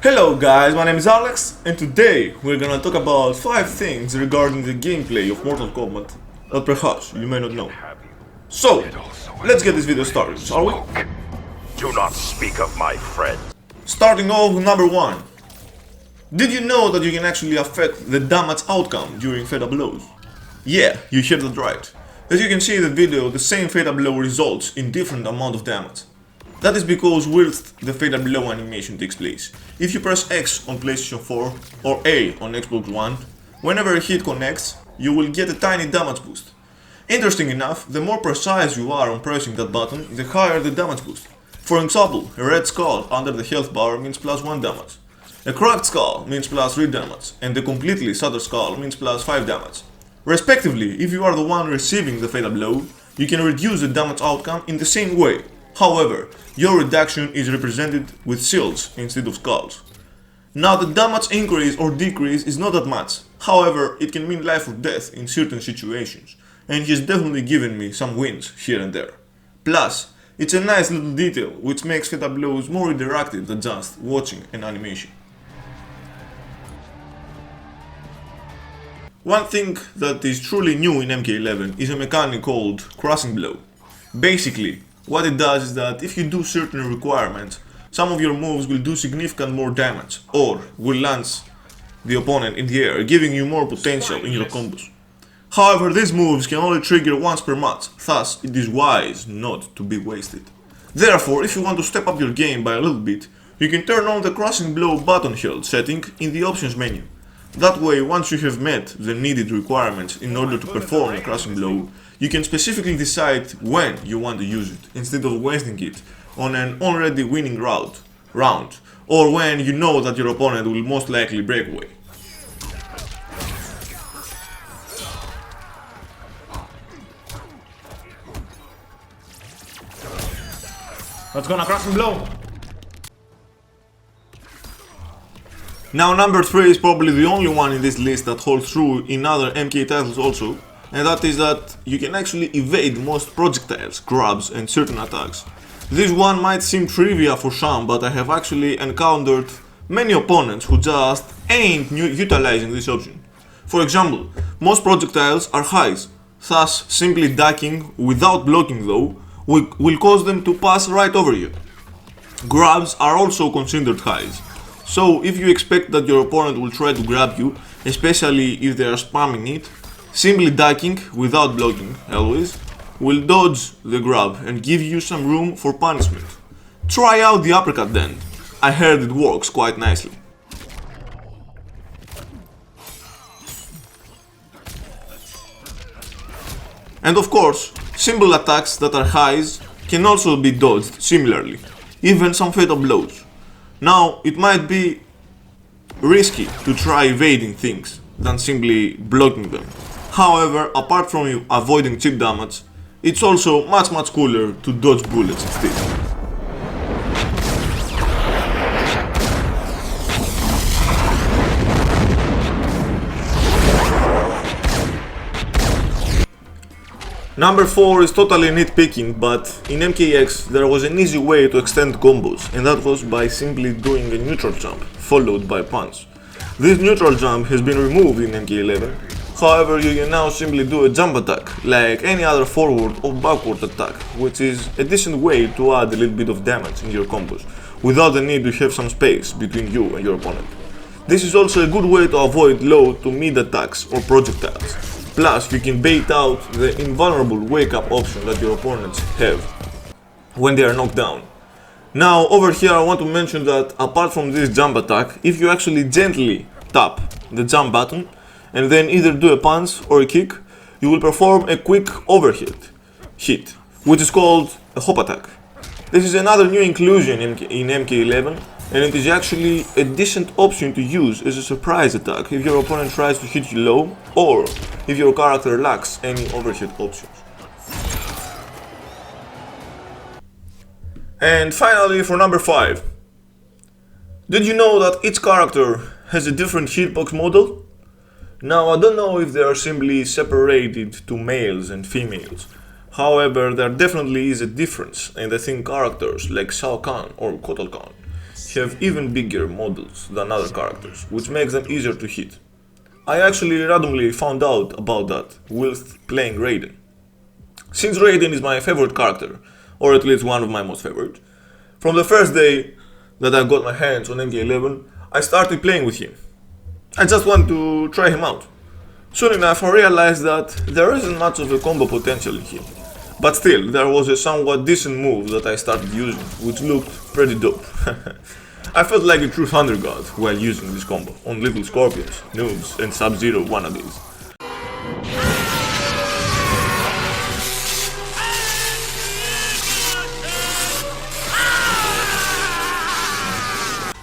Hello guys, my name is Alex, and today we're gonna talk about 5 things regarding the gameplay of Mortal Kombat that perhaps you may not know. So, let's get this video started, shall we? Do not speak of my friend. Starting off with number 1. Did you know that you can actually affect the damage outcome during fatal blows? Yeah, you heard that right. As you can see in the video, the same fatal blow results in different amount of damage. That is because whilst the fatal blow animation takes place, if you press X on PlayStation 4 or A on Xbox One, whenever a hit connects, you will get a tiny damage boost. Interesting enough, the more precise you are on pressing that button, the higher the damage boost. For example, a red skull under the health bar means plus 1 damage, a cracked skull means plus 3 damage, and a completely shattered skull means plus 5 damage. Respectively, if you are the one receiving the fatal blow, you can reduce the damage outcome in the same way. However, your reduction is represented with shields instead of skulls. Now the damage increase or decrease is not that much, however it can mean life or death in certain situations, and he has definitely given me some wins here and there. Plus, it's a nice little detail which makes fatal blows more interactive than just watching an animation. One thing that is truly new in MK11 is a mechanic called Crushing Blow. Basically, what it does is that if you do certain requirements, some of your moves will do significant more damage or will launch the opponent in the air, giving you more potential in your combos. However, these moves can only trigger once per match, thus it is wise not to be wasted. Therefore, if you want to step up your game by a little bit, you can turn on the Crushing Blow button held setting in the options menu. That way, once you have met the needed requirements in order to perform a Crushing Blow, you can specifically decide when you want to use it, instead of wasting it on an already winning round, or when you know that your opponent will most likely break away. Let's go now, Crushing Blow! Now number 3 is probably the only one in this list that holds true in other MK titles also, and that is that you can actually evade most projectiles, grabs and certain attacks. This one might seem trivia for some, but I have actually encountered many opponents who just ain't utilizing this option. For example, most projectiles are highs, thus simply ducking without blocking though will cause them to pass right over you. Grabs are also considered highs. So if you expect that your opponent will try to grab you, especially if they are spamming it, simply ducking without blocking, always, will dodge the grab and give you some room for punishment. Try out the uppercut then, I heard it works quite nicely. And of course, simple attacks that are highs can also be dodged similarly, even some fatal blows. Now, it might be risky to try evading things than simply blocking them. However, apart from avoiding chip damage, it's also much cooler to dodge bullets instead. Number 4 is totally nitpicking, but in MKX there was an easy way to extend combos, and that was by simply doing a neutral jump, followed by punch. This neutral jump has been removed in MK11, however you can now simply do a jump attack, like any other forward or backward attack, which is a decent way to add a little bit of damage in your combos, without the need to have some space between you and your opponent. This is also a good way to avoid low to mid attacks or projectiles. Plus, you can bait out the invulnerable wake up option that your opponents have when they are knocked down. Now, over here I want to mention that apart from this jump attack, if you actually gently tap the jump button and then either do a punch or a kick, you will perform a quick overhead hit, which is called a hop attack. This is another new inclusion in MK11, and it is actually a decent option to use as a surprise attack if your opponent tries to hit you low or if your character lacks any overhead options. And finally, for number 5. Did you know that each character has a different hitbox model? Now, I don't know if they are simply separated to males and females. However, there definitely is a difference, and I think characters like Shao Kahn or Kotal Kahn have even bigger models than other characters, which makes them easier to hit. I actually randomly found out about that whilst playing Raiden. Since Raiden is my favorite character, or at least one of my most favorite, from the first day that I got my hands on MK11, I started playing with him. I just wanted to try him out. Soon enough I realized that there isn't much of a combo potential in him. But still, there was a somewhat decent move that I started using, which looked pretty dope. I felt like a true Thunder God while using this combo on little scorpions, noobs and Sub-Zero wannabes.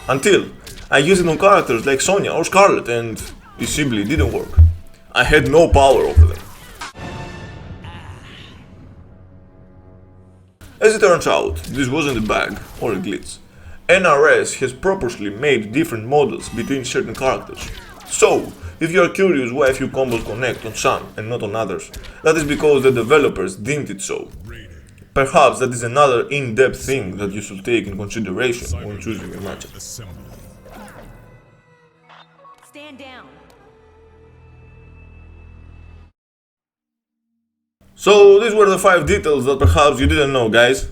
Until I used it on characters like Sonya or Scarlet and it simply didn't work. I had no power over them. As it turns out, this wasn't a bug or a glitch. NRS has purposely made different models between certain characters. So, if you are curious why a few combos connect on some and not on others, that is because the developers deemed it so. Perhaps that is another in-depth thing that you should take in consideration when choosing your matchup. Stand down. So these were the 5 details that perhaps you didn't know, guys.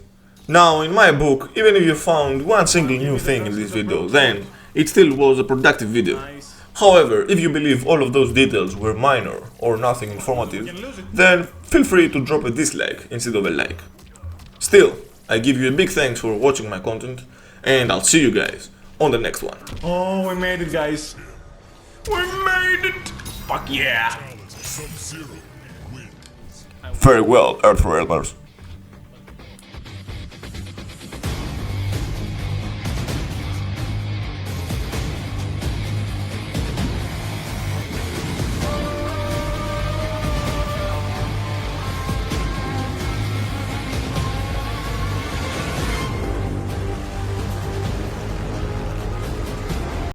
Now, in my book, even if you found one single new thing in this video, then it still was a productive video. However, if you believe all of those details were minor or nothing informative, then feel free to drop a dislike instead of a like. Still, I give you a big thanks for watching my content, and I'll see you guys on the next one. Oh, we made it, guys. We made it. Fuck yeah. Farewell, Earth Realmers.